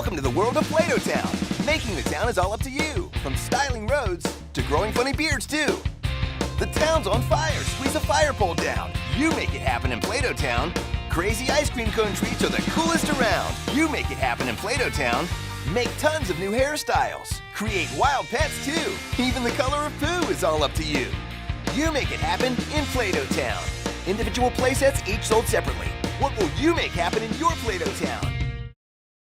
Welcome to the world of Play-Doh Town. Making the town is all up to you. From styling roads to growing funny beards too. The town's on fire. Squeeze a fire pole down. You make it happen in Play-Doh Town. Crazy ice cream cone treats are the coolest around. You make it happen in Play-Doh Town. Make tons of new hairstyles. Create wild pets too. Even the color of poo is all up to you. You make it happen in Play-Doh Town. Individual playsets each sold separately. What will you make happen in your Play-Doh Town?